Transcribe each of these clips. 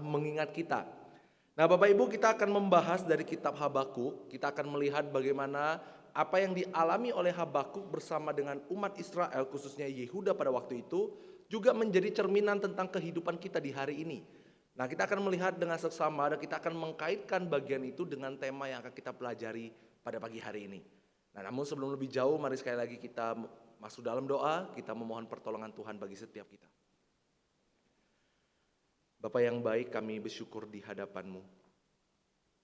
mengingat kita. Nah Bapak Ibu, kita akan membahas dari kitab Habakuk. Kita akan melihat bagaimana apa yang dialami oleh Habakuk bersama dengan umat Israel, khususnya Yehuda pada waktu itu, juga menjadi cerminan tentang kehidupan kita di hari ini. Nah kita akan melihat dengan seksama dan kita akan mengkaitkan bagian itu dengan tema yang akan kita pelajari pada pagi hari ini. Nah namun sebelum lebih jauh, mari sekali lagi kita masuk dalam doa, kita memohon pertolongan Tuhan bagi setiap kita. Bapa yang baik, kami bersyukur di hadapan-Mu.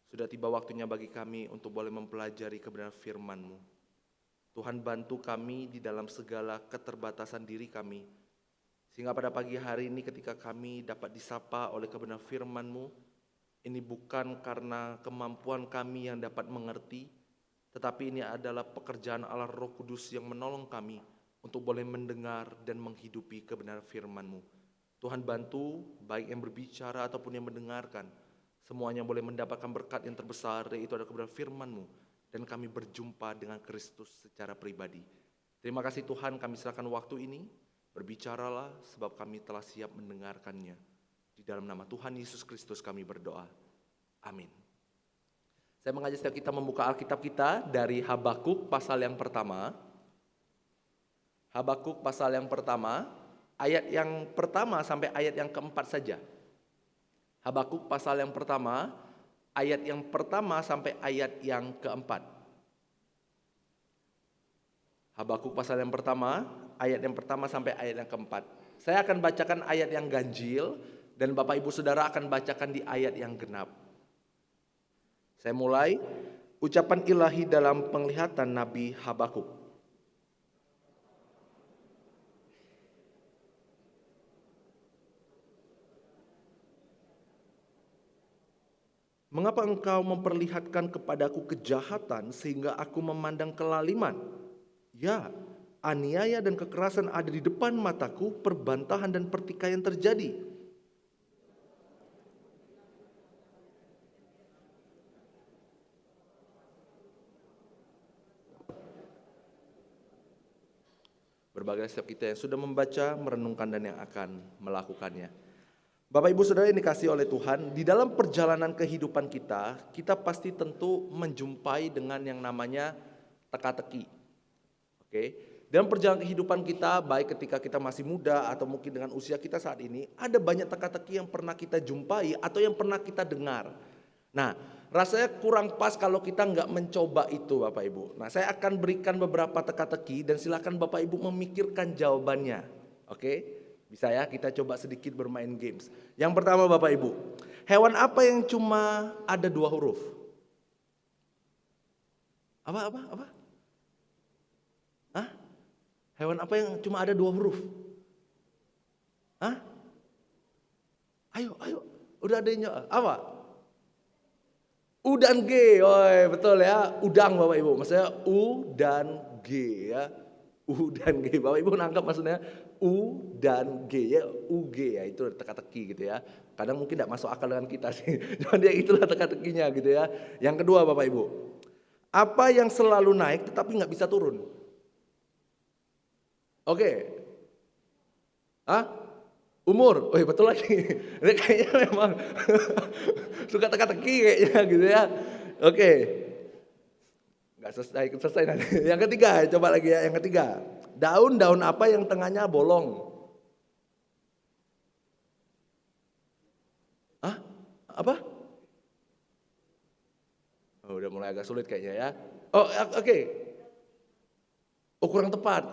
Sudah tiba waktunya bagi kami untuk boleh mempelajari kebenaran firman-Mu. Tuhan bantu kami di dalam segala keterbatasan diri kami, sehingga pada pagi hari ini ketika kami dapat disapa oleh kebenaran firman-Mu, ini bukan karena kemampuan kami yang dapat mengerti, tetapi ini adalah pekerjaan Allah Roh Kudus yang menolong kami untuk boleh mendengar dan menghidupi kebenaran firman-Mu. Tuhan bantu baik yang berbicara ataupun yang mendengarkan, semuanya boleh mendapatkan berkat yang terbesar, yaitu adalah kebenaran firman-Mu, dan kami berjumpa dengan Kristus secara pribadi. Terima kasih Tuhan, kami serahkan waktu ini, berbicaralah sebab kami telah siap mendengarkannya. Di dalam nama Tuhan Yesus Kristus kami berdoa. Amin. Saya mengajak setiap kita membuka Alkitab kita dari Habakuk pasal yang pertama. Habakuk pasal yang pertama, ayat yang pertama sampai ayat yang keempat saja. Habakuk pasal yang pertama, ayat yang pertama sampai ayat yang keempat. Habakuk pasal yang pertama, ayat yang pertama sampai ayat yang keempat. Saya akan bacakan ayat yang ganjil dan Bapak Ibu Saudara akan bacakan di ayat yang genap. Saya mulai, ucapan ilahi dalam penglihatan Nabi Habakuk. Mengapa engkau memperlihatkan kepadaku kejahatan sehingga aku memandang kelaliman? Ya, aniaya dan kekerasan ada di depan mataku, perbantahan dan pertikaian terjadi. Berbagai setiap kita yang sudah membaca, merenungkan dan yang akan melakukannya. Bapak Ibu Saudara yang dikasihi oleh Tuhan, di dalam perjalanan kehidupan kita, kita pasti tentu menjumpai dengan yang namanya teka-teki. Oke, dalam perjalanan kehidupan kita, baik ketika kita masih muda atau mungkin dengan usia kita saat ini, ada banyak teka-teki yang pernah kita jumpai atau yang pernah kita dengar. Nah, rasanya kurang pas kalau kita nggak mencoba itu Bapak Ibu. Nah, saya akan berikan beberapa teka-teki dan silakan Bapak Ibu memikirkan jawabannya. Oke, bisa ya, kita coba sedikit bermain games. Yang pertama Bapak Ibu, hewan apa yang cuma ada 2 huruf? Apa? Hah? Hewan apa yang cuma ada 2 huruf? Hah? Ayo, udah ada yang jawab. Apa? U dan G, betul ya, udang Bapak Ibu, maksudnya U dan G ya, U dan G, Bapak Ibu nangkap maksudnya U dan G ya, UG ya, itu teka-teki gitu ya, kadang mungkin tidak masuk akal dengan kita sih, cuman dia itulah teka-tekinya gitu ya. Yang kedua Bapak Ibu, apa yang selalu naik tetapi nggak bisa turun? Oke, umur, betul lagi. Ini kayaknya memang suka teka-teki kayaknya gitu ya. Oke, nggak selesai nanti. Yang ketiga, coba lagi ya. Yang ketiga, daun apa yang tengahnya bolong? Apa? Udah mulai agak sulit kayaknya ya. Oke. Kurang tepat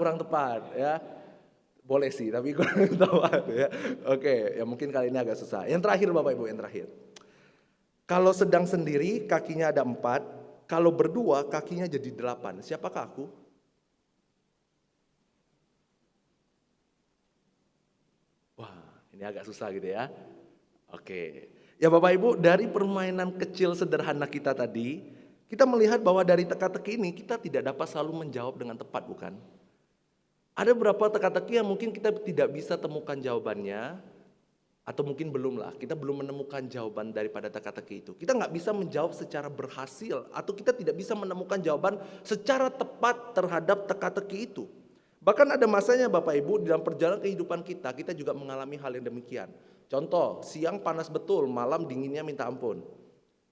ya. Boleh sih, tapi kurang tepat ya. Oke, ya mungkin kali ini agak susah. Yang terakhir Bapak Ibu, yang terakhir. Kalau sedang sendiri kakinya ada 4, kalau berdua kakinya jadi 8. Siapakah aku? Wah, ini agak susah gitu ya. Oke. Ya Bapak Ibu, dari permainan kecil sederhana kita tadi, kita melihat bahwa dari teka-teki ini kita tidak dapat selalu menjawab dengan tepat, bukan? Ada beberapa teka-teki yang mungkin kita tidak bisa temukan jawabannya, atau mungkin belum lah, kita belum menemukan jawaban daripada teka-teki itu. Kita nggak bisa menjawab secara berhasil, atau kita tidak bisa menemukan jawaban secara tepat terhadap teka-teki itu. Bahkan ada masanya Bapak Ibu, dalam perjalanan kehidupan kita juga mengalami hal yang demikian. Contoh, siang panas betul, malam dinginnya minta ampun.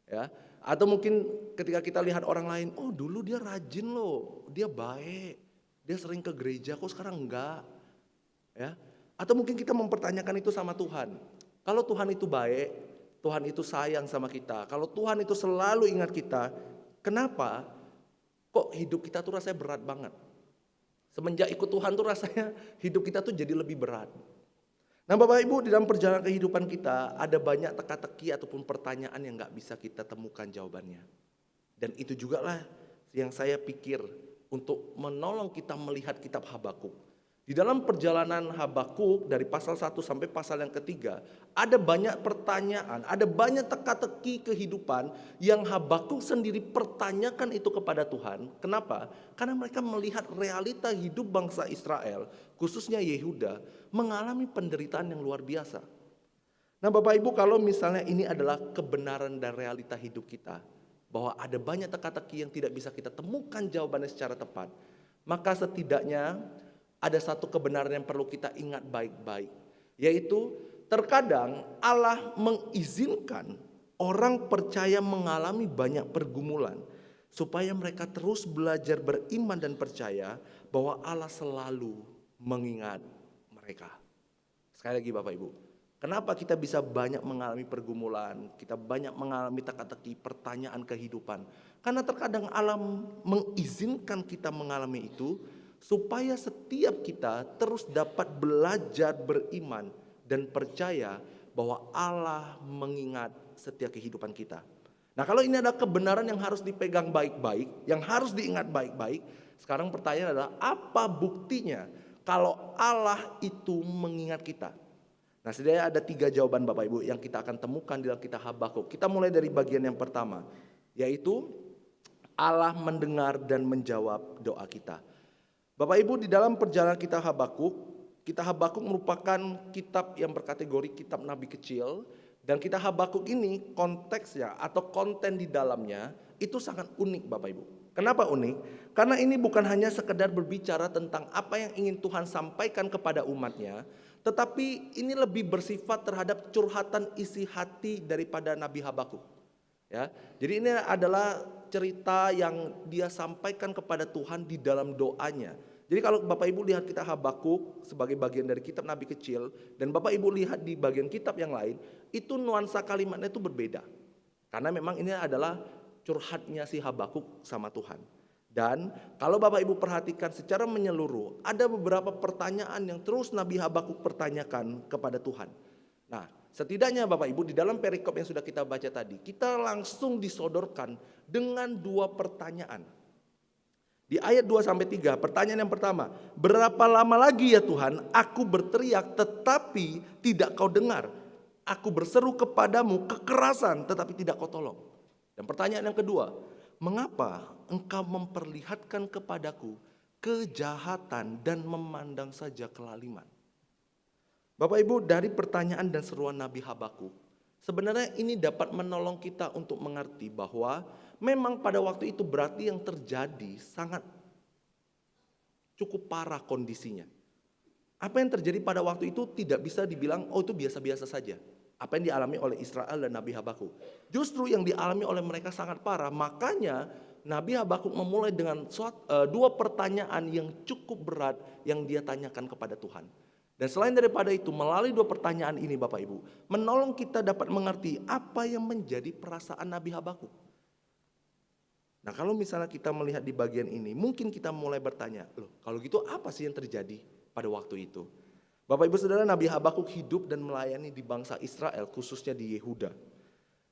Ya. Atau mungkin ketika kita lihat orang lain, oh dulu dia rajin loh, dia baik, dia sering ke gereja, kok sekarang enggak. Ya. Atau mungkin kita mempertanyakan itu sama Tuhan. Kalau Tuhan itu baik, Tuhan itu sayang sama kita. Kalau Tuhan itu selalu ingat kita, kenapa kok hidup kita tuh rasanya berat banget? Semenjak ikut Tuhan tuh rasanya hidup kita tuh jadi lebih berat. Nah Bapak Ibu, di dalam perjalanan kehidupan kita ada banyak teka-teki ataupun pertanyaan yang gak bisa kita temukan jawabannya. Dan itu juga lah yang saya pikir untuk menolong kita melihat kitab Habakuk. Di dalam perjalanan Habakuk dari pasal 1 sampai pasal yang ketiga, ada banyak pertanyaan, ada banyak teka-teki kehidupan yang Habakuk sendiri pertanyakan itu kepada Tuhan. Kenapa? Karena mereka melihat realita hidup bangsa Israel, khususnya Yehuda, mengalami penderitaan yang luar biasa. Nah Bapak Ibu, kalau misalnya ini adalah kebenaran dan realita hidup kita, bahwa ada banyak teka-teki yang tidak bisa kita temukan jawabannya secara tepat, maka setidaknya ada satu kebenaran yang perlu kita ingat baik-baik, yaitu terkadang Allah mengizinkan orang percaya mengalami banyak pergumulan supaya mereka terus belajar beriman dan percaya bahwa Allah selalu mengingat mereka. Sekali lagi Bapak Ibu, kenapa kita bisa banyak mengalami pergumulan, kita banyak mengalami teka-teki pertanyaan kehidupan? Karena terkadang Allah mengizinkan kita mengalami itu supaya setiap kita terus dapat belajar beriman dan percaya bahwa Allah mengingat setiap kehidupan kita. Nah kalau ini adalah kebenaran yang harus dipegang baik-baik, yang harus diingat baik-baik, sekarang pertanyaan adalah apa buktinya kalau Allah itu mengingat kita? Nah setidaknya ada 3 jawaban Bapak Ibu yang kita akan temukan di dalam kitab Habakuk. Kita mulai dari bagian yang pertama, yaitu Allah mendengar dan menjawab doa kita. Bapak Ibu, di dalam perjalanan kitab Habakuk merupakan kitab yang berkategori kitab nabi kecil. Dan kitab Habakuk ini konteksnya atau konten di dalamnya itu sangat unik Bapak Ibu. Kenapa unik? Karena ini bukan hanya sekedar berbicara tentang apa yang ingin Tuhan sampaikan kepada umatnya, tetapi ini lebih bersifat terhadap curhatan isi hati daripada Nabi Habakuk. Ya, jadi ini adalah cerita yang dia sampaikan kepada Tuhan di dalam doanya. Jadi kalau Bapak Ibu lihat kitab Habakuk sebagai bagian dari kitab nabi kecil, dan Bapak Ibu lihat di bagian kitab yang lain, itu nuansa kalimatnya itu berbeda. Karena memang ini adalah curhatnya si Habakuk sama Tuhan. Dan kalau Bapak Ibu perhatikan secara menyeluruh, ada beberapa pertanyaan yang terus Nabi Habakuk pertanyakan kepada Tuhan. Nah, setidaknya Bapak Ibu di dalam perikop yang sudah kita baca tadi, kita langsung disodorkan dengan 2 pertanyaan. Di ayat 2-3, pertanyaan yang pertama, berapa lama lagi ya Tuhan aku berteriak tetapi tidak kau dengar. Aku berseru kepadamu kekerasan tetapi tidak kau tolong. Dan pertanyaan yang kedua, mengapa engkau memperlihatkan kepadaku kejahatan dan memandang saja kelaliman? Bapak Ibu, dari pertanyaan dan seruan Nabi Habakuk, sebenarnya ini dapat menolong kita untuk mengerti bahwa memang pada waktu itu berarti yang terjadi sangat cukup parah kondisinya. Apa yang terjadi pada waktu itu tidak bisa dibilang oh itu biasa-biasa saja. Apa yang dialami oleh Israel dan Nabi Habakuk. Justru yang dialami oleh mereka sangat parah. Makanya Nabi Habakuk memulai dengan 2 pertanyaan yang cukup berat yang dia tanyakan kepada Tuhan. Dan selain daripada itu, melalui 2 pertanyaan ini Bapak Ibu, menolong kita dapat mengerti apa yang menjadi perasaan Nabi Habakuk. Nah kalau misalnya kita melihat di bagian ini, mungkin kita mulai bertanya, loh kalau gitu apa sih yang terjadi pada waktu itu? Bapak Ibu Saudara, Nabi Habakuk hidup dan melayani di bangsa Israel, khususnya di Yehuda.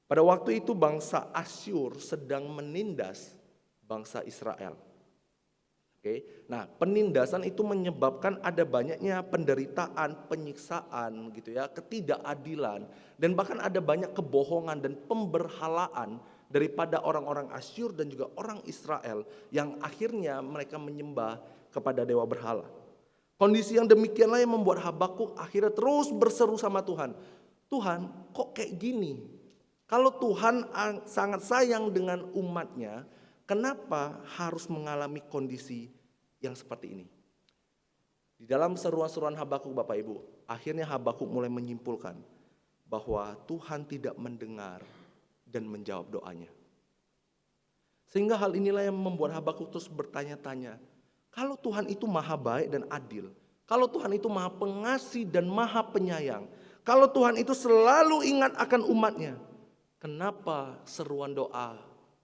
Pada waktu itu bangsa Asyur sedang menindas bangsa Israel. Oke. Nah, penindasan itu menyebabkan ada banyaknya penderitaan, penyiksaan gitu ya, ketidakadilan dan bahkan ada banyak kebohongan dan pemberhalaan daripada orang-orang Asyur dan juga orang Israel yang akhirnya mereka menyembah kepada dewa berhala. Kondisi yang demikianlah yang membuat Habakuk akhirnya terus berseru sama Tuhan. Tuhan, kok kayak gini? Kalau Tuhan sangat sayang dengan umatnya, kenapa harus mengalami kondisi yang seperti ini? Di dalam seruan-seruan Habakuk Bapak Ibu, akhirnya Habakuk mulai menyimpulkan bahwa Tuhan tidak mendengar dan menjawab doanya. Sehingga hal inilah yang membuat Habakuk terus bertanya-tanya, kalau Tuhan itu maha baik dan adil, kalau Tuhan itu maha pengasih dan maha penyayang, kalau Tuhan itu selalu ingat akan umatnya, kenapa seruan doa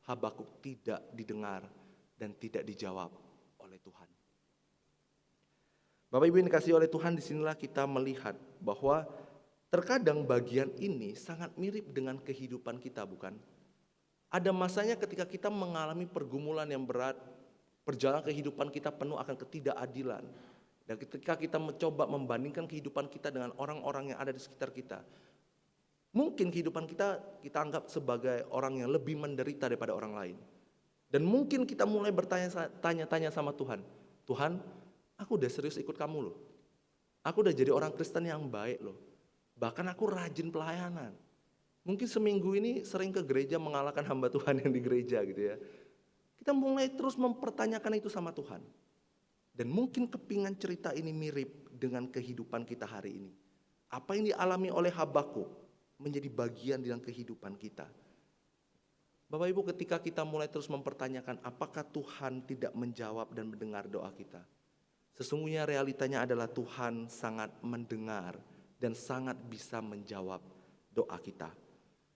Habakuk tidak didengar dan tidak dijawab oleh Tuhan? Bapak Ibu yang dikasihi oleh Tuhan, disinilah kita melihat bahwa terkadang bagian ini sangat mirip dengan kehidupan kita, bukan? Ada masanya ketika kita mengalami pergumulan yang berat, perjalanan kehidupan kita penuh akan ketidakadilan. Dan ketika kita mencoba membandingkan kehidupan kita dengan orang-orang yang ada di sekitar kita, mungkin kehidupan kita anggap sebagai orang yang lebih menderita daripada orang lain. Dan mungkin kita mulai bertanya-tanya sama Tuhan, Tuhan, aku udah serius ikut kamu loh. Aku udah jadi orang Kristen yang baik loh. Bahkan aku rajin pelayanan. Mungkin seminggu ini sering ke gereja mengalahkan hamba Tuhan yang di gereja gitu ya. Kita mulai terus mempertanyakan itu sama Tuhan. Dan mungkin kepingan cerita ini mirip dengan kehidupan kita hari ini. Apa yang dialami oleh Habakuk menjadi bagian dalam kehidupan kita. Bapak Ibu, ketika kita mulai terus mempertanyakan apakah Tuhan tidak menjawab dan mendengar doa kita, sesungguhnya realitanya adalah Tuhan sangat mendengar dan sangat bisa menjawab doa kita.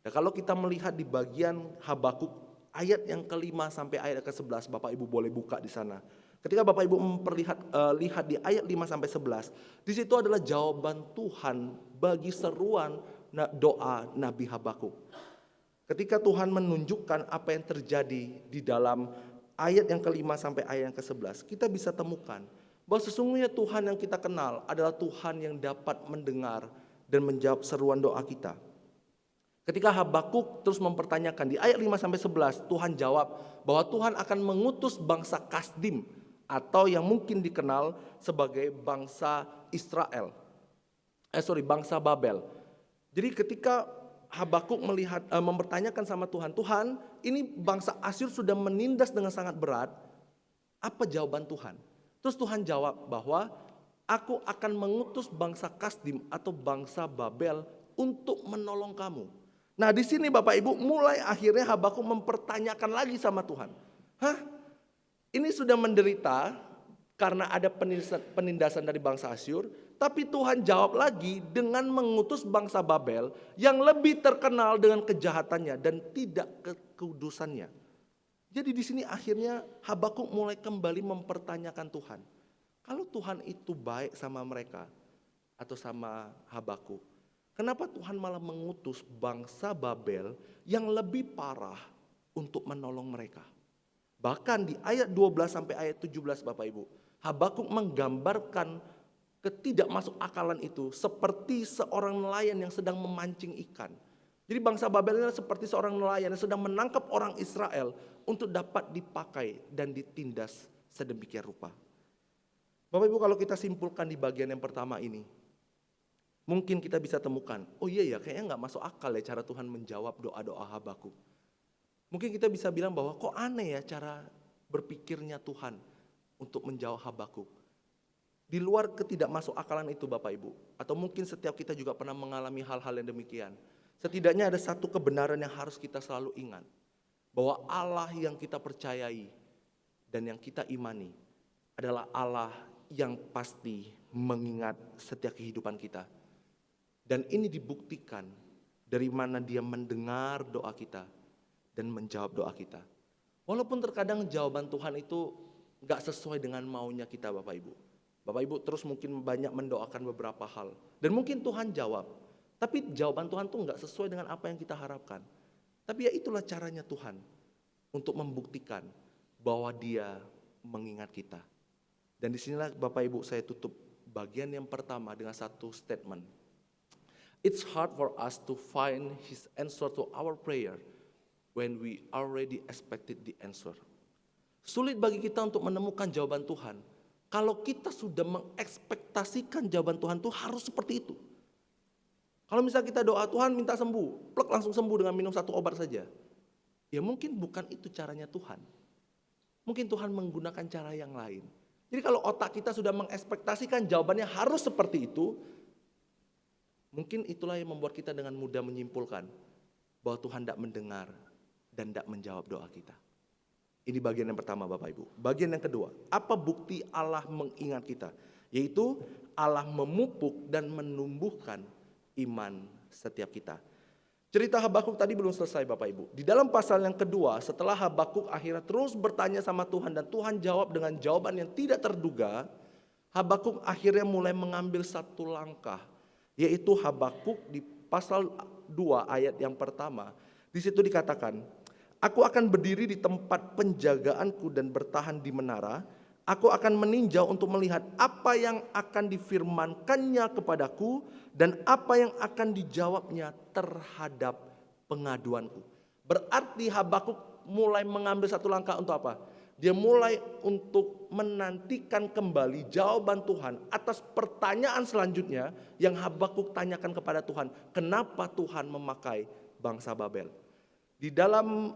Dan kalau kita melihat di bagian Habakuk ayat yang ke-5 sampai ayat ke-11, Bapak Ibu boleh buka di sana. Ketika Bapak Ibu lihat di ayat 5 sampai 11, di situ adalah jawaban Tuhan bagi seruan doa Nabi Habakuk. Ketika Tuhan menunjukkan apa yang terjadi di dalam ayat yang ke-5 sampai ayat yang ke-11, kita bisa temukan bahwa sesungguhnya Tuhan yang kita kenal adalah Tuhan yang dapat mendengar dan menjawab seruan doa kita. Ketika Habakuk terus mempertanyakan di ayat 5 sampai 11, Tuhan jawab bahwa Tuhan akan mengutus bangsa Kasdim atau yang mungkin dikenal sebagai bangsa Israel. Bangsa Babel. Jadi ketika Habakuk mempertanyakan sama Tuhan, Tuhan, ini bangsa Asyur sudah menindas dengan sangat berat. Apa jawaban Tuhan? Terus Tuhan jawab bahwa aku akan mengutus bangsa Kasdim atau bangsa Babel untuk menolong kamu. Nah di sini Bapak Ibu mulai akhirnya Habakuk mempertanyakan lagi sama Tuhan. Ini sudah menderita karena ada penindasan dari bangsa Asyur. Tapi Tuhan jawab lagi dengan mengutus bangsa Babel yang lebih terkenal dengan kejahatannya dan tidak kekudusannya. Jadi di sini akhirnya Habakuk mulai kembali mempertanyakan Tuhan. Kalau Tuhan itu baik sama mereka atau sama Habakuk, kenapa Tuhan malah mengutus bangsa Babel yang lebih parah untuk menolong mereka? Bahkan di ayat 12 sampai ayat 17 Bapak Ibu, Habakuk menggambarkan ketidakmasuk akalan itu seperti seorang nelayan yang sedang memancing ikan. Jadi bangsa Babel ini seperti seorang nelayan yang sedang menangkap orang Israel untuk dapat dipakai dan ditindas sedemikian rupa. Bapak Ibu, kalau kita simpulkan di bagian yang pertama ini, mungkin kita bisa temukan, oh iya ya kayaknya gak masuk akal ya cara Tuhan menjawab doa-doa Habakuk. Mungkin kita bisa bilang bahwa kok aneh ya cara berpikirnya Tuhan untuk menjawab Habakuk. Di luar ketidakmasuk akalan itu Bapak Ibu, atau mungkin setiap kita juga pernah mengalami hal-hal yang demikian. Setidaknya ada satu kebenaran yang harus kita selalu ingat. Bahwa Allah yang kita percayai dan yang kita imani adalah Allah yang pasti mengingat setiap kehidupan kita. Dan ini dibuktikan dari mana Dia mendengar doa kita dan menjawab doa kita. Walaupun terkadang jawaban Tuhan itu gak sesuai dengan maunya kita Bapak Ibu. Bapak Ibu terus mungkin banyak mendoakan beberapa hal. Dan mungkin Tuhan jawab. Tapi jawaban Tuhan tuh gak sesuai dengan apa yang kita harapkan. Tapi ya itulah caranya Tuhan untuk membuktikan bahwa Dia mengingat kita. Dan disinilah Bapak Ibu saya tutup bagian yang pertama dengan satu statement. It's hard for us to find His answer to our prayer when we already expected the answer. Sulit bagi kita untuk menemukan jawaban Tuhan kalau kita sudah mengekspektasikan jawaban Tuhan itu harus seperti itu. Kalau misalnya kita doa Tuhan minta sembuh, plek langsung sembuh dengan minum satu obat saja. Ya mungkin bukan itu caranya Tuhan. Mungkin Tuhan menggunakan cara yang lain. Jadi kalau otak kita sudah mengekspektasikan jawabannya harus seperti itu, Mungkin itulah yang membuat kita dengan mudah menyimpulkan bahwa Tuhan tidak mendengar dan tidak menjawab doa kita. Ini bagian yang pertama Bapak Ibu. Bagian yang kedua, apa bukti Allah mengingat kita? Yaitu Allah memupuk dan menumbuhkan iman setiap kita. Cerita Habakuk tadi belum selesai Bapak Ibu. Di dalam pasal yang kedua, setelah Habakuk akhirnya terus bertanya sama Tuhan dan Tuhan jawab dengan jawaban yang tidak terduga, Habakuk akhirnya mulai mengambil satu langkah, yaitu Habakuk di pasal 2 ayat yang pertama. Di situ dikatakan, aku akan berdiri di tempat penjagaanku dan bertahan di menara. Aku akan meninjau untuk melihat apa yang akan difirmankannya kepadaku dan apa yang akan dijawabnya terhadap pengaduanku. Berarti Habakuk mulai mengambil satu langkah untuk apa? Dia mulai untuk menantikan kembali jawaban Tuhan atas pertanyaan selanjutnya yang Habakuk tanyakan kepada Tuhan. Kenapa Tuhan memakai bangsa Babel? Di dalam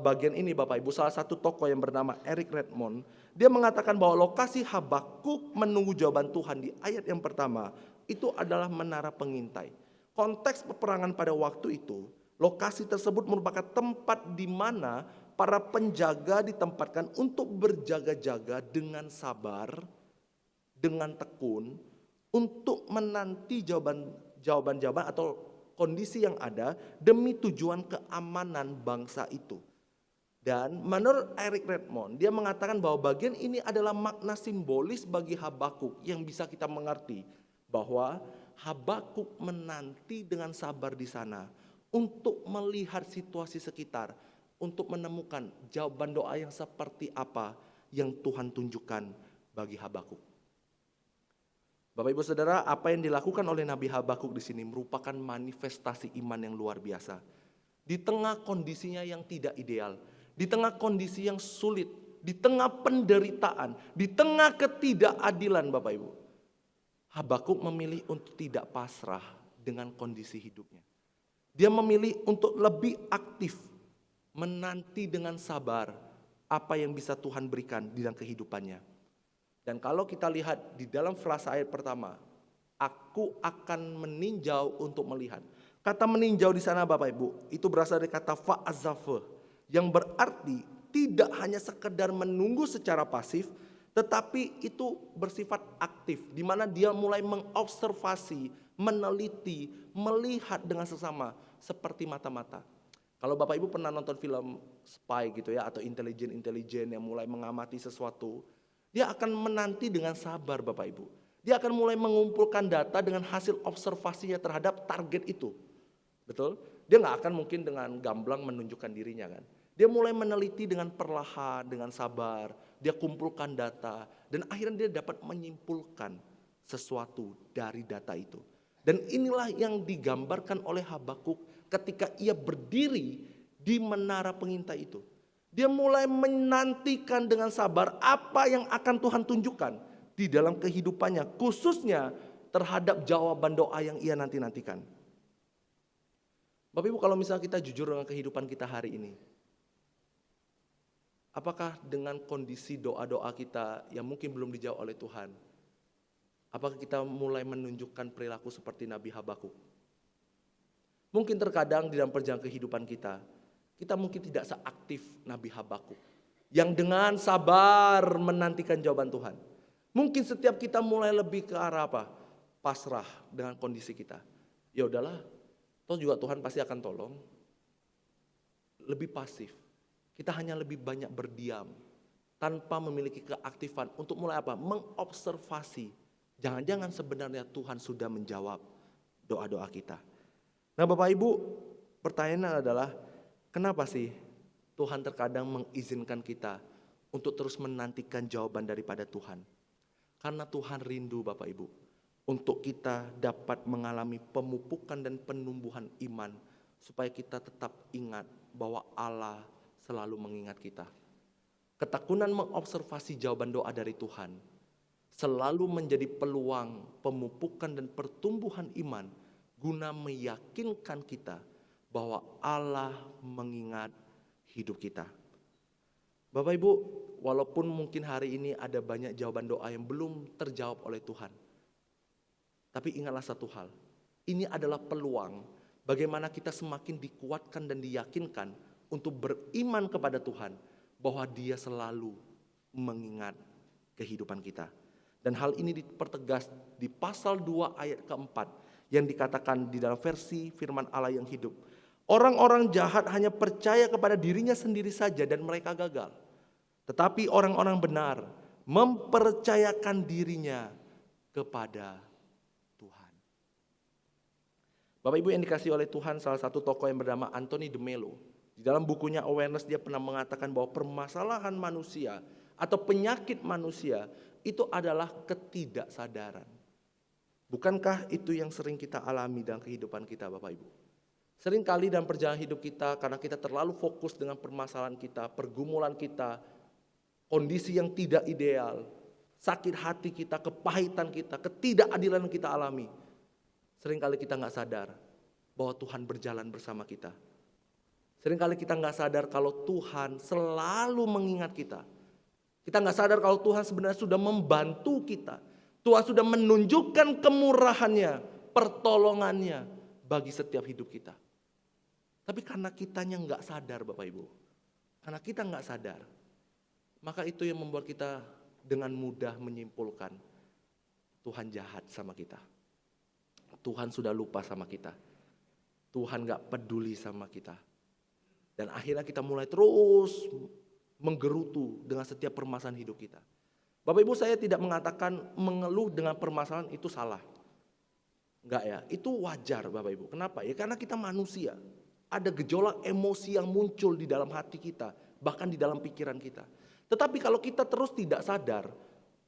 bagian ini Bapak Ibu, salah satu tokoh yang bernama Eric Redmond, dia mengatakan bahwa lokasi Habakuk menunggu jawaban Tuhan di ayat yang pertama itu adalah menara pengintai. Konteks peperangan pada waktu itu, lokasi tersebut merupakan tempat di mana para penjaga ditempatkan untuk berjaga-jaga dengan sabar, dengan tekun, untuk menanti jawaban-jawaban atau kondisi yang ada demi tujuan keamanan bangsa itu. Dan menurut Eric Redmond, dia mengatakan bahwa bagian ini adalah makna simbolis bagi Habakuk yang bisa kita mengerti bahwa Habakuk menanti dengan sabar di sana untuk melihat situasi sekitar, untuk menemukan jawaban doa yang seperti apa yang Tuhan tunjukkan bagi Habakuk. Bapak Ibu Saudara, apa yang dilakukan oleh Nabi Habakuk di sini merupakan manifestasi iman yang luar biasa. Di tengah kondisinya yang tidak ideal, di tengah kondisi yang sulit, di tengah penderitaan, di tengah ketidakadilan Bapak Ibu. Habakuk memilih untuk tidak pasrah dengan kondisi hidupnya. Dia memilih untuk lebih aktif, menanti dengan sabar apa yang bisa Tuhan berikan di dalam kehidupannya. Dan kalau kita lihat di dalam frasa ayat pertama, aku akan meninjau untuk melihat. Kata meninjau di sana Bapak Ibu, itu berasal dari kata fa'azafe, yang berarti tidak hanya sekedar menunggu secara pasif, tetapi itu bersifat aktif, di mana dia mulai mengobservasi, meneliti, melihat dengan sesama, seperti mata-mata. Kalau Bapak Ibu pernah nonton film spy gitu ya, atau intelijen yang mulai mengamati sesuatu, dia akan menanti dengan sabar Bapak Ibu. Dia akan mulai mengumpulkan data dengan hasil observasinya terhadap target itu. Betul? Dia nggak akan mungkin dengan gamblang menunjukkan dirinya kan. Dia mulai meneliti dengan perlahan, dengan sabar. Dia kumpulkan data. Dan akhirnya dia dapat menyimpulkan sesuatu dari data itu. Dan inilah yang digambarkan oleh Habakuk ketika ia berdiri di menara pengintai itu. Dia mulai menantikan dengan sabar apa yang akan Tuhan tunjukkan di dalam kehidupannya, khususnya terhadap jawaban doa yang ia nanti-nantikan. Bapak Ibu, kalau misalnya kita jujur dengan kehidupan kita hari ini, apakah dengan kondisi doa-doa kita yang mungkin belum dijawab oleh Tuhan, apakah kita mulai menunjukkan perilaku seperti Nabi Habakuk? Mungkin terkadang di dalam perjalanan kehidupan kita mungkin tidak seaktif Nabi Habakuk yang dengan sabar menantikan jawaban Tuhan. Mungkin setiap kita mulai lebih ke arah apa? Pasrah dengan kondisi kita. Ya udahlah, toh juga Tuhan pasti akan tolong. Lebih pasif. Kita hanya lebih banyak berdiam tanpa memiliki keaktifan untuk mulai apa? Mengobservasi. Jangan-jangan sebenarnya Tuhan sudah menjawab doa-doa kita. Nah Bapak Ibu, pertanyaannya adalah, kenapa sih Tuhan terkadang mengizinkan kita untuk terus menantikan jawaban daripada Tuhan? Karena Tuhan rindu Bapak Ibu untuk kita dapat mengalami pemupukan dan penumbuhan iman, supaya kita tetap ingat bahwa Allah selalu mengingat kita. Ketekunan mengobservasi jawaban doa dari Tuhan selalu menjadi peluang pemupukan dan pertumbuhan iman, guna meyakinkan kita bahwa Allah mengingat hidup kita. Bapak Ibu, walaupun mungkin hari ini ada banyak jawaban doa yang belum terjawab oleh Tuhan, tapi ingatlah satu hal, Ini adalah peluang bagaimana kita semakin dikuatkan dan diyakinkan untuk beriman kepada Tuhan bahwa Dia selalu mengingat kehidupan kita. Dan hal ini dipertegas di pasal 2 ayat keempat yang dikatakan di dalam versi firman Allah yang hidup. Orang-orang jahat hanya percaya kepada dirinya sendiri saja dan mereka gagal. Tetapi orang-orang benar mempercayakan dirinya kepada Tuhan. Bapak Ibu yang dikasihi oleh Tuhan, salah satu tokoh yang bernama Anthony de Mello, di dalam bukunya Awareness dia pernah mengatakan bahwa permasalahan manusia atau penyakit manusia itu adalah ketidaksadaran. Bukankah itu yang sering kita alami dalam kehidupan kita, Bapak Ibu? Seringkali dalam perjalanan hidup kita, karena kita terlalu fokus dengan permasalahan kita, pergumulan kita, kondisi yang tidak ideal, sakit hati kita, kepahitan kita, ketidakadilan yang kita alami. Seringkali kita nggak sadar bahwa Tuhan berjalan bersama kita. Seringkali kita nggak sadar kalau Tuhan selalu mengingat kita. Kita nggak sadar kalau Tuhan sebenarnya sudah membantu kita. Tuhan sudah menunjukkan kemurahannya, pertolongannya bagi setiap hidup kita. Tapi karena kitanya nggak sadar Bapak Ibu, karena kita nggak sadar, maka itu yang membuat kita dengan mudah menyimpulkan Tuhan jahat sama kita. Tuhan sudah lupa sama kita. Tuhan nggak peduli sama kita. Dan akhirnya kita mulai terus menggerutu dengan setiap permasalahan hidup kita. Bapak Ibu, saya tidak mengatakan mengeluh dengan permasalahan itu salah. Enggak ya, itu wajar Bapak Ibu. Kenapa? Ya karena kita manusia. Ada gejolak emosi yang muncul di dalam hati kita, bahkan di dalam pikiran kita. Tetapi kalau kita terus tidak sadar,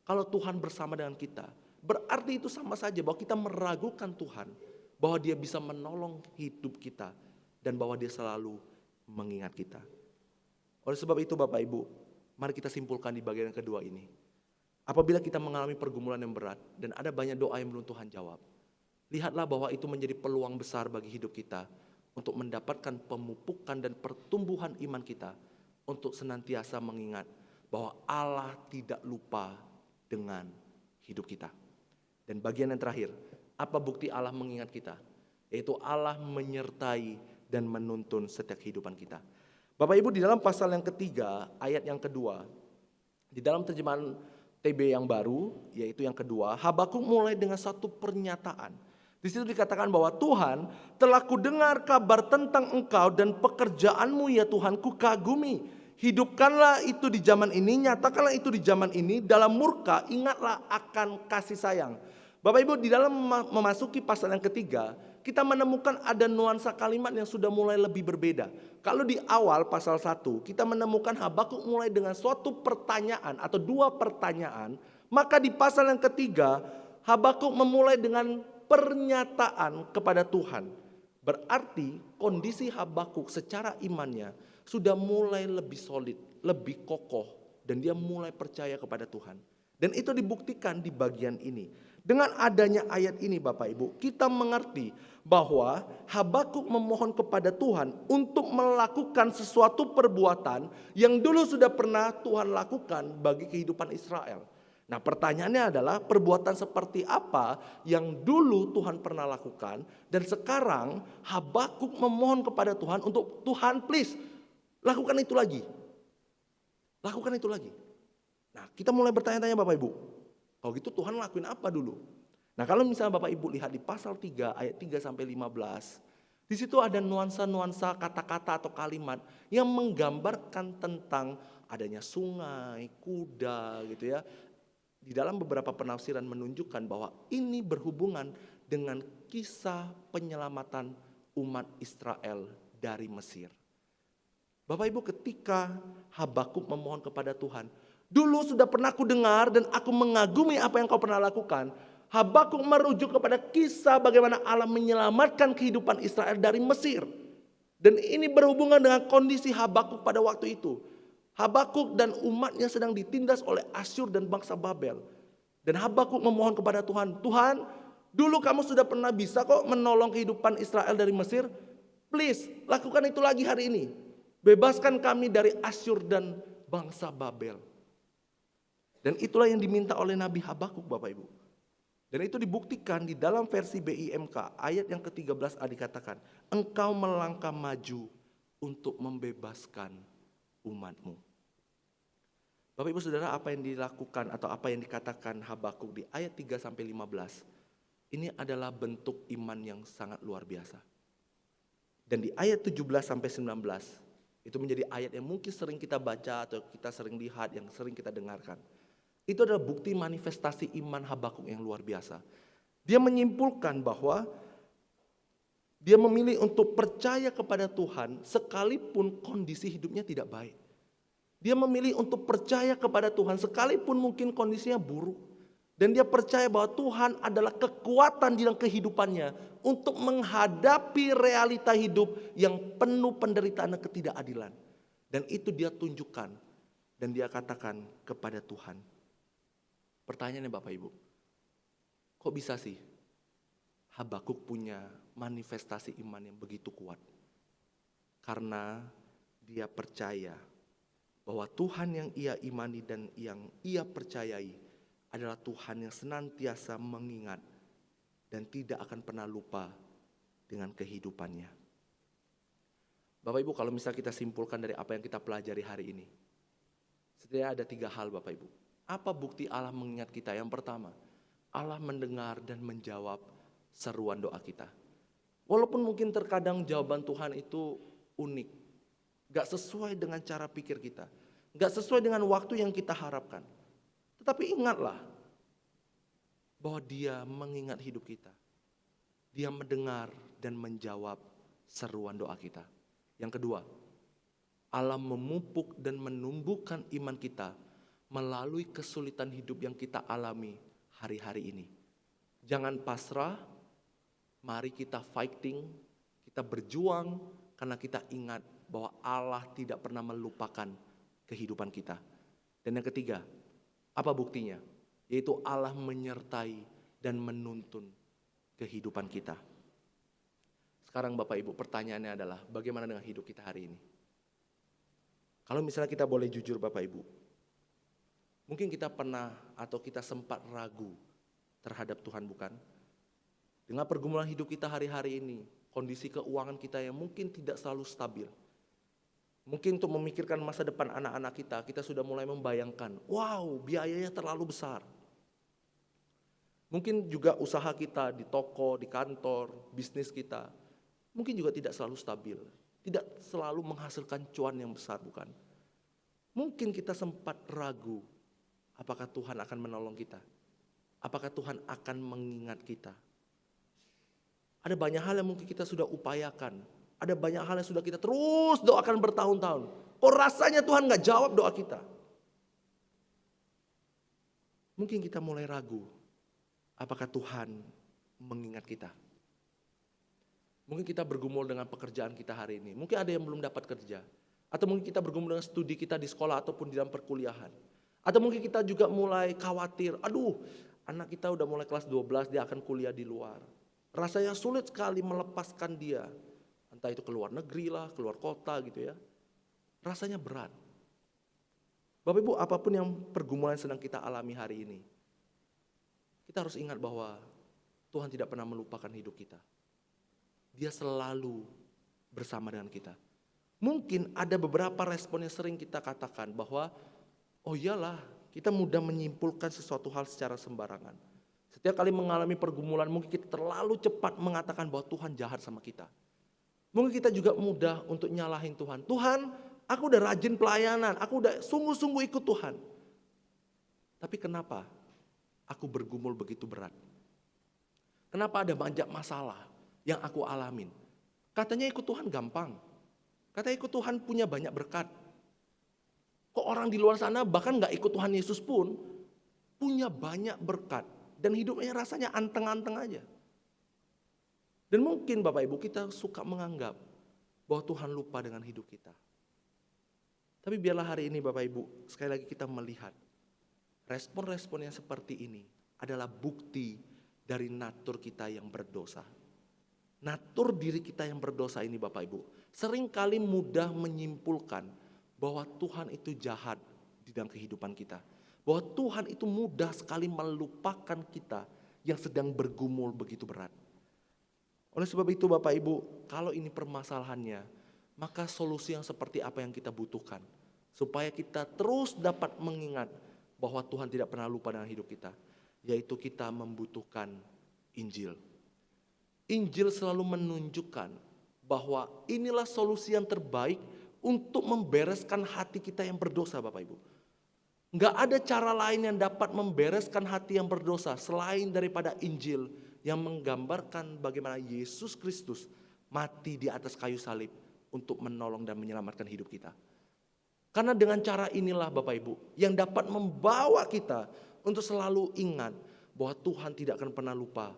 kalau Tuhan bersama dengan kita, berarti itu sama saja bahwa kita meragukan Tuhan, bahwa Dia bisa menolong hidup kita, dan bahwa Dia selalu mengingat kita. Oleh sebab itu Bapak Ibu, mari kita simpulkan di bagian yang kedua ini. Apabila kita mengalami pergumulan yang berat dan ada banyak doa yang belum Tuhan jawab, lihatlah bahwa itu menjadi peluang besar bagi hidup kita untuk mendapatkan pemupukan dan pertumbuhan iman kita untuk senantiasa mengingat bahwa Allah tidak lupa dengan hidup kita. Dan bagian yang terakhir, apa bukti Allah mengingat kita? Yaitu Allah menyertai dan menuntun setiap kehidupan kita. Bapak Ibu, di dalam pasal yang ketiga, ayat yang kedua, di dalam terjemahan TB yang baru, yaitu yang kedua, Habakuk mulai dengan satu pernyataan. Di situ dikatakan bahwa Tuhan, telah kudengar kabar tentang engkau dan pekerjaanmu ya Tuhan, ku kagumi. Hidupkanlah itu di zaman ini, nyatakanlah itu di zaman ini, dalam murka ingatlah akan kasih sayang. Bapak Ibu, di dalam memasuki pasal yang ketiga, kita menemukan ada nuansa kalimat yang sudah mulai lebih berbeda. Kalau di awal pasal 1, kita menemukan Habakuk mulai dengan suatu pertanyaan atau dua pertanyaan. Maka di pasal yang ketiga, Habakuk memulai dengan pernyataan kepada Tuhan. Berarti kondisi Habakuk secara imannya sudah mulai lebih solid, lebih kokoh. Dan dia mulai percaya kepada Tuhan. Dan itu dibuktikan di bagian ini. Dengan adanya ayat ini Bapak Ibu, kita mengerti bahwa Habakuk memohon kepada Tuhan untuk melakukan sesuatu perbuatan yang dulu sudah pernah Tuhan lakukan bagi kehidupan Israel. Nah pertanyaannya adalah perbuatan seperti apa yang dulu Tuhan pernah lakukan dan sekarang Habakuk memohon kepada Tuhan untuk Tuhan please lakukan itu lagi. Lakukan itu lagi. Nah kita mulai bertanya-tanya Bapak Ibu. Kalau gitu Tuhan lakuin apa dulu? Nah kalau misalnya Bapak Ibu lihat di pasal 3 ayat 3 sampai 15. Di situ ada nuansa-nuansa kata-kata atau kalimat yang menggambarkan tentang adanya sungai, kuda gitu ya. Di dalam beberapa penafsiran menunjukkan bahwa ini berhubungan dengan kisah penyelamatan umat Israel dari Mesir. Bapak Ibu ketika Habakuk memohon kepada Tuhan, dulu sudah pernah aku dengar dan aku mengagumi apa yang kau pernah lakukan. Habakuk merujuk kepada kisah bagaimana Allah menyelamatkan kehidupan Israel dari Mesir. Dan ini berhubungan dengan kondisi Habakuk pada waktu itu. Habakuk dan umatnya sedang ditindas oleh Asyur dan bangsa Babel. Dan Habakuk memohon kepada Tuhan, Tuhan, dulu kamu sudah pernah bisa kok menolong kehidupan Israel dari Mesir. Please, lakukan itu lagi hari ini. Bebaskan kami dari Asyur dan bangsa Babel. Dan itulah yang diminta oleh Nabi Habakuk Bapak Ibu. Dan itu dibuktikan di dalam versi BIMK, ayat yang ke-13a dikatakan, engkau melangkah maju untuk membebaskan umatmu. Bapak Ibu Saudara, apa yang dilakukan atau apa yang dikatakan Habakuk di ayat 3-15, ini adalah bentuk iman yang sangat luar biasa. Dan di ayat 17-19, itu menjadi ayat yang mungkin sering kita baca atau kita sering lihat, yang sering kita dengarkan. Itu adalah bukti manifestasi iman Habakuk yang luar biasa. Dia menyimpulkan bahwa dia memilih untuk percaya kepada Tuhan sekalipun kondisi hidupnya tidak baik. Dia memilih untuk percaya kepada Tuhan sekalipun mungkin kondisinya buruk. Dan dia percaya bahwa Tuhan adalah kekuatan di dalam kehidupannya untuk menghadapi realita hidup yang penuh penderitaan dan ketidakadilan. Dan itu dia tunjukkan dan dia katakan kepada Tuhan. Pertanyaannya Bapak Ibu, kok bisa sih Habakuk punya manifestasi iman yang begitu kuat? Karena dia percaya bahwa Tuhan yang ia imani dan yang ia percayai adalah Tuhan yang senantiasa mengingat dan tidak akan pernah lupa dengan kehidupannya. Bapak Ibu, kalau misal kita simpulkan dari apa yang kita pelajari hari ini, setidaknya ada 3 hal Bapak Ibu. Apa bukti Allah mengingat kita? Yang pertama, Allah mendengar dan menjawab seruan doa kita. Walaupun mungkin terkadang jawaban Tuhan itu unik, gak sesuai dengan cara pikir kita, gak sesuai dengan waktu yang kita harapkan. Tetapi ingatlah bahwa Dia mengingat hidup kita. Dia mendengar dan menjawab seruan doa kita. Yang kedua, Allah memupuk dan menumbuhkan iman kita melalui kesulitan hidup yang kita alami hari-hari ini. Jangan pasrah, mari kita fighting, kita berjuang karena kita ingat bahwa Allah tidak pernah melupakan kehidupan kita. Dan yang ketiga, apa buktinya? Yaitu Allah menyertai dan menuntun kehidupan kita. Sekarang Bapak Ibu, pertanyaannya adalah bagaimana dengan hidup kita hari ini? Kalau misalnya kita boleh jujur Bapak Ibu, mungkin kita pernah atau kita sempat ragu terhadap Tuhan, bukan? Dengan pergumulan hidup kita hari-hari ini, kondisi keuangan kita yang mungkin tidak selalu stabil. Mungkin untuk memikirkan masa depan anak-anak kita sudah mulai membayangkan, wow, biayanya terlalu besar. Mungkin juga usaha kita di toko, di kantor, bisnis kita, mungkin juga tidak selalu stabil. Tidak selalu menghasilkan cuan yang besar, bukan? Mungkin kita sempat ragu, apakah Tuhan akan menolong kita? Apakah Tuhan akan mengingat kita? Ada banyak hal yang mungkin kita sudah upayakan. Ada banyak hal yang sudah kita terus doakan bertahun-tahun. Kok rasanya Tuhan gak jawab doa kita? Mungkin kita mulai ragu, apakah Tuhan mengingat kita? Mungkin kita bergumul dengan pekerjaan kita hari ini. Mungkin ada yang belum dapat kerja. Atau mungkin kita bergumul dengan studi kita di sekolah ataupun di dalam perkuliahan. Atau mungkin kita juga mulai khawatir, aduh anak kita udah mulai kelas 12, dia akan kuliah di luar. Rasanya sulit sekali melepaskan dia. Entah itu keluar negeri lah, keluar kota gitu ya. Rasanya berat. Bapak Ibu, apapun yang pergumulan yang sedang kita alami hari ini, kita harus ingat bahwa Tuhan tidak pernah melupakan hidup kita. Dia selalu bersama dengan kita. Mungkin ada beberapa respon yang sering kita katakan bahwa, oh iyalah, kita mudah menyimpulkan sesuatu hal secara sembarangan. Setiap kali mengalami pergumulan, mungkin kita terlalu cepat mengatakan bahwa Tuhan jahat sama kita. Mungkin kita juga mudah untuk nyalahin Tuhan. Tuhan, aku udah rajin pelayanan, aku udah sungguh-sungguh ikut Tuhan. Tapi kenapa aku bergumul begitu berat? Kenapa ada banyak masalah yang aku alamin? Katanya ikut Tuhan gampang. Katanya ikut Tuhan punya banyak berkat. Kok orang di luar sana bahkan gak ikut Tuhan Yesus pun punya banyak berkat. Dan hidupnya rasanya anteng-anteng aja. Dan mungkin Bapak Ibu kita suka menganggap bahwa Tuhan lupa dengan hidup kita. Tapi biarlah hari ini Bapak Ibu sekali lagi kita melihat respon-respon yang seperti ini adalah bukti dari natur kita yang berdosa. Natur diri kita yang berdosa ini Bapak Ibu seringkali mudah menyimpulkan bahwa Tuhan itu jahat di dalam kehidupan kita. Bahwa Tuhan itu mudah sekali melupakan kita yang sedang bergumul begitu berat. Oleh sebab itu Bapak Ibu, kalau ini permasalahannya, maka solusi yang seperti apa yang kita butuhkan? Supaya kita terus dapat mengingat bahwa Tuhan tidak pernah lupa dengan hidup kita. Yaitu kita membutuhkan Injil. Injil selalu menunjukkan bahwa inilah solusi yang terbaik untuk membereskan hati kita yang berdosa Bapak Ibu. Enggak ada cara lain yang dapat membereskan hati yang berdosa selain daripada Injil yang menggambarkan bagaimana Yesus Kristus mati di atas kayu salib untuk menolong dan menyelamatkan hidup kita. Karena dengan cara inilah Bapak Ibu yang dapat membawa kita untuk selalu ingat bahwa Tuhan tidak akan pernah lupa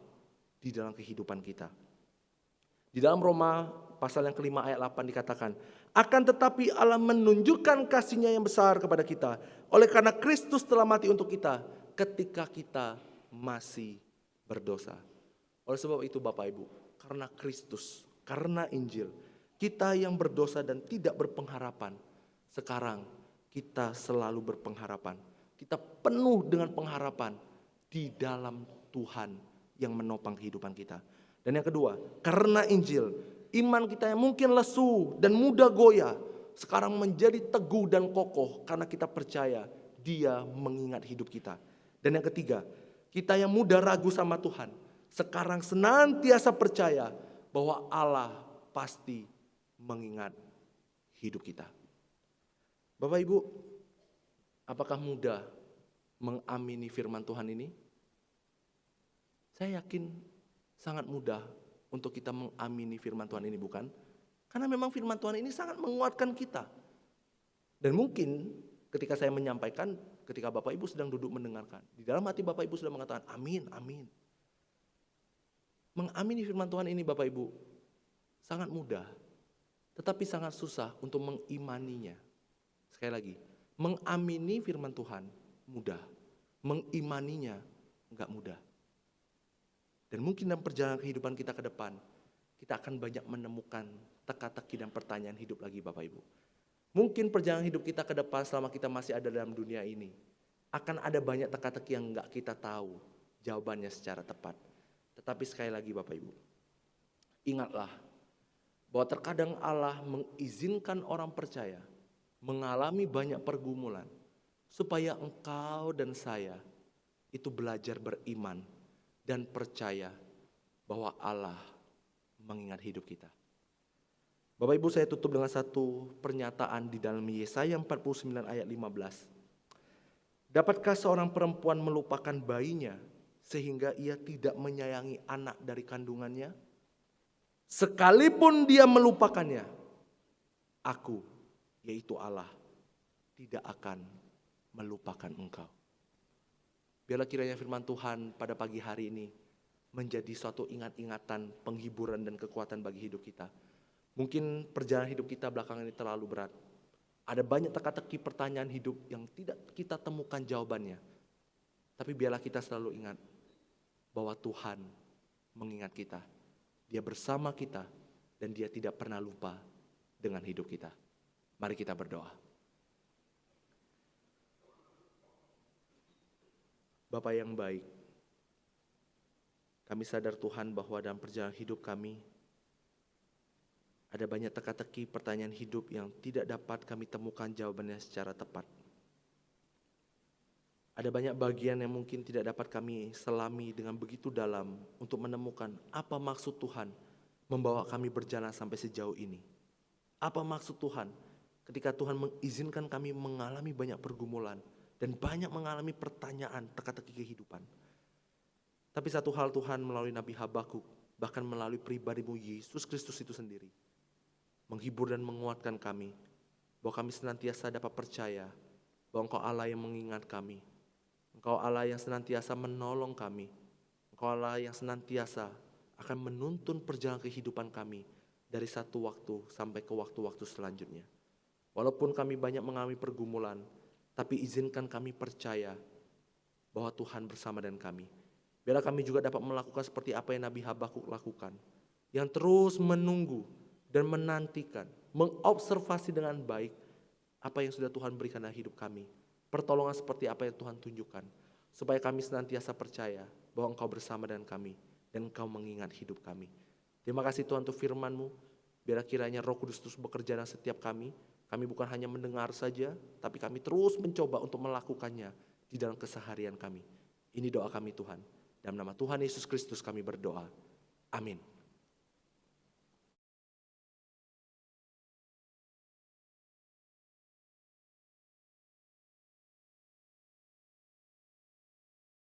di dalam kehidupan kita. Di dalam Roma pasal yang kelima ayat 8 dikatakan, akan tetapi Allah menunjukkan kasih-Nya yang besar kepada kita oleh karena Kristus telah mati untuk kita ketika kita masih berdosa. Oleh sebab itu Bapak Ibu, karena Kristus, karena Injil, kita yang berdosa dan tidak berpengharapan, sekarang kita selalu berpengharapan. Kita penuh dengan pengharapan di dalam Tuhan yang menopang kehidupan kita. Dan yang kedua, karena Injil, iman kita yang mungkin lesu dan mudah goyah, sekarang menjadi teguh dan kokoh karena kita percaya Dia mengingat hidup kita. Dan yang ketiga, kita yang mudah ragu sama Tuhan, sekarang senantiasa percaya bahwa Allah pasti mengingat hidup kita. Bapak Ibu, apakah mudah mengamini firman Tuhan ini? Saya yakin sangat mudah untuk kita mengamini firman Tuhan ini, bukan? Karena memang firman Tuhan ini sangat menguatkan kita. Dan mungkin ketika saya menyampaikan, ketika Bapak Ibu sedang duduk mendengarkan, di dalam hati Bapak Ibu sudah mengatakan amin, amin. Mengamini firman Tuhan ini Bapak Ibu sangat mudah, tetapi sangat susah untuk mengimaninya. Sekali lagi, mengamini firman Tuhan mudah, mengimaninya enggak mudah. Dan mungkin dalam perjalanan kehidupan kita ke depan, kita akan banyak menemukan teka-teki dan pertanyaan hidup lagi Bapak Ibu. Mungkin perjalanan hidup kita ke depan selama kita masih ada dalam dunia ini, akan ada banyak teka-teki yang enggak kita tahu jawabannya secara tepat. Tetapi sekali lagi Bapak Ibu, ingatlah bahwa terkadang Allah mengizinkan orang percaya mengalami banyak pergumulan supaya engkau dan saya itu belajar beriman dan percaya bahwa Allah mengingat hidup kita. Bapak Ibu, saya tutup dengan satu pernyataan di dalam Yesaya 49 ayat 15. Dapatkah seorang perempuan melupakan bayinya sehingga ia tidak menyayangi anak dari kandungannya? Sekalipun dia melupakannya, aku, yaitu Allah, tidak akan melupakan engkau. Biarlah kiranya firman Tuhan pada pagi hari ini menjadi suatu ingat-ingatan, penghiburan dan kekuatan bagi hidup kita. Mungkin perjalanan hidup kita belakangan ini terlalu berat. Ada banyak teka-teki pertanyaan hidup yang tidak kita temukan jawabannya. Tapi biarlah kita selalu ingat bahwa Tuhan mengingat kita. Dia bersama kita dan Dia tidak pernah lupa dengan hidup kita. Mari kita berdoa. Bapa yang baik, kami sadar Tuhan bahwa dalam perjalanan hidup kami ada banyak teka-teki pertanyaan hidup yang tidak dapat kami temukan jawabannya secara tepat. Ada banyak bagian yang mungkin tidak dapat kami selami dengan begitu dalam untuk menemukan apa maksud Tuhan membawa kami berjalan sampai sejauh ini. Apa maksud Tuhan ketika Tuhan mengizinkan kami mengalami banyak pergumulan dan banyak mengalami pertanyaan teka-teki kehidupan. Tapi satu hal Tuhan melalui Nabi Habakuk, bahkan melalui pribadi-Mu Yesus Kristus itu sendiri, menghibur dan menguatkan kami, bahwa kami senantiasa dapat percaya bahwa Engkau Allah yang mengingat kami, Engkau Allah yang senantiasa menolong kami, Engkau Allah yang senantiasa akan menuntun perjalanan kehidupan kami dari satu waktu sampai ke waktu-waktu selanjutnya. Walaupun kami banyak mengalami pergumulan, tapi izinkan kami percaya bahwa Tuhan bersama dengan kami. Biarlah kami juga dapat melakukan seperti apa yang Nabi Habakuk lakukan, yang terus menunggu dan menantikan, mengobservasi dengan baik apa yang sudah Tuhan berikan dalam hidup kami. Pertolongan seperti apa yang Tuhan tunjukkan, supaya kami senantiasa percaya bahwa Engkau bersama dengan kami dan Engkau mengingat hidup kami. Terima kasih Tuhan untuk firman-Mu. Biar kiranya Roh Kudus terus bekerja dalam setiap kami. Kami bukan hanya mendengar saja, tapi kami terus mencoba untuk melakukannya di dalam keseharian kami. Ini doa kami Tuhan. Dalam nama Tuhan Yesus Kristus kami berdoa. Amin.